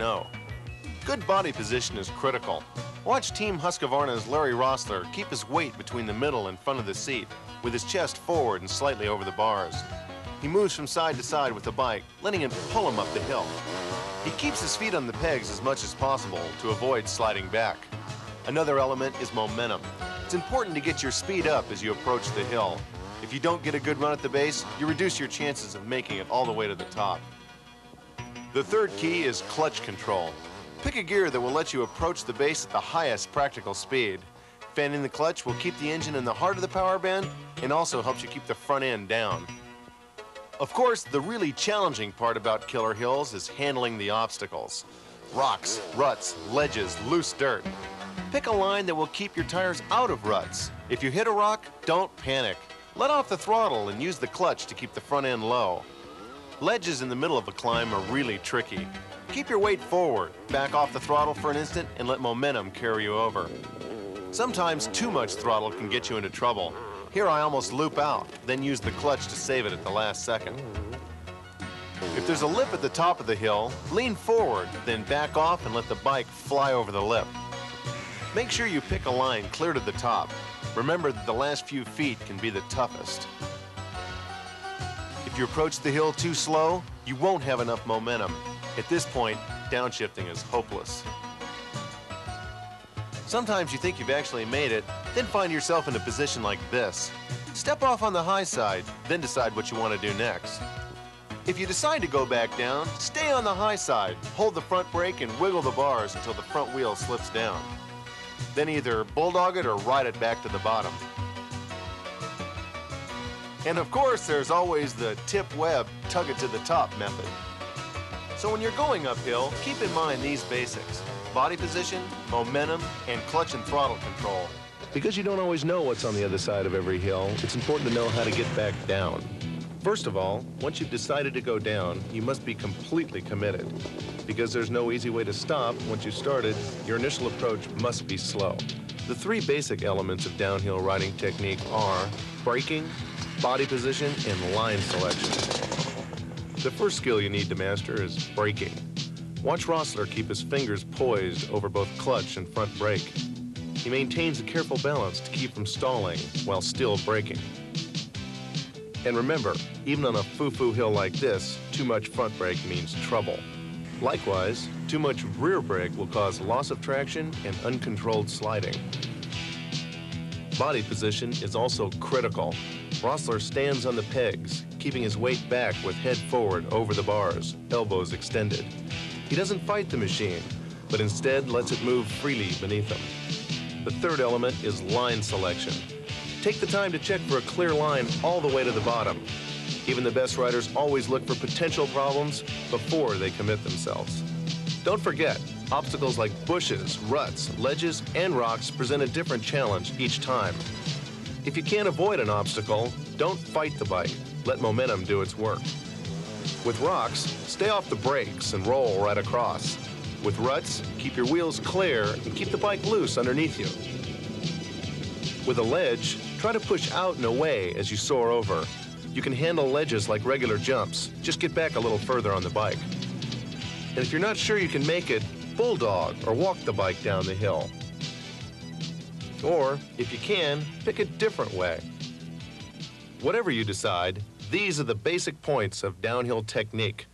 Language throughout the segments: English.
know. Good body position is critical. Watch Team Husqvarna's Larry Rossler keep his weight between the middle and front of the seat, with his chest forward and slightly over the bars. He moves from side to side with the bike, letting it pull him up the hill. He keeps his feet on the pegs as much as possible to avoid sliding back. Another element is momentum. It's important to get your speed up as you approach the hill. If you don't get a good run at the base, you reduce your chances of making it all the way to the top. The third key is clutch control. Pick a gear that will let you approach the base at the highest practical speed. Fanning the clutch will keep the engine in the heart of the power band and also helps you keep the front end down. Of course, the really challenging part about killer hills is handling the obstacles. Rocks, ruts, ledges, loose dirt. Pick a line that will keep your tires out of ruts. If you hit a rock, don't panic. Let off the throttle and use the clutch to keep the front end low. Ledges in the middle of a climb are really tricky. Keep your weight forward, back off the throttle for an instant, and let momentum carry you over. Sometimes too much throttle can get you into trouble. Here I almost loop out, then use the clutch to save it at the last second. If there's a lip at the top of the hill, lean forward, then back off and let the bike fly over the lip. Make sure you pick a line clear to the top. Remember that the last few feet can be the toughest. If you approach the hill too slow, you won't have enough momentum. At this point, downshifting is hopeless. Sometimes you think you've actually made it, then find yourself in a position like this. Step off on the high side, then decide what you want to do next. If you decide to go back down, stay on the high side, hold the front brake and wiggle the bars until the front wheel slips down. Then either bulldog it or ride it back to the bottom. And of course, there's always the tip web, tug it to the top method. So when you're going uphill, keep in mind these basics: body position, momentum, and clutch and throttle control. Because you don't always know what's on the other side of every hill, it's important to know how to get back down. First of all, once you've decided to go down, you must be completely committed. Because there's no easy way to stop once you started, your initial approach must be slow. The three basic elements of downhill riding technique are braking, body position, and line selection. The first skill you need to master is braking. Watch Rossler keep his fingers poised over both clutch and front brake. He maintains a careful balance to keep from stalling while still braking. And remember, even on a foo-foo hill like this, too much front brake means trouble. Likewise, too much rear brake will cause loss of traction and uncontrolled sliding. Body position is also critical. Rossler stands on the pegs, keeping his weight back with head forward over the bars, elbows extended. He doesn't fight the machine, but instead lets it move freely beneath him. The third element is line selection. Take the time to check for a clear line all the way to the bottom. Even the best riders always look for potential problems before they commit themselves. Don't forget, obstacles like bushes, ruts, ledges, and rocks present a different challenge each time. If you can't avoid an obstacle, don't fight the bike. Let momentum do its work. With rocks, stay off the brakes and roll right across. With ruts, keep your wheels clear and keep the bike loose underneath you. With a ledge, try to push out and away as you soar over. You can handle ledges like regular jumps. Just get back a little further on the bike. And if you're not sure you can make it, bulldog or walk the bike down the hill. Or, if you can, pick a different way. Whatever you decide, these are the basic points of downhill technique.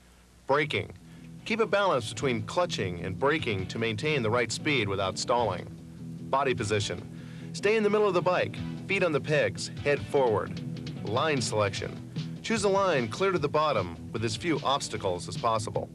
Braking. Keep a balance between clutching and braking to maintain the right speed without stalling. Body position. Stay in the middle of the bike, feet on the pegs, head forward. Line selection. Choose a line clear to the bottom with as few obstacles as possible.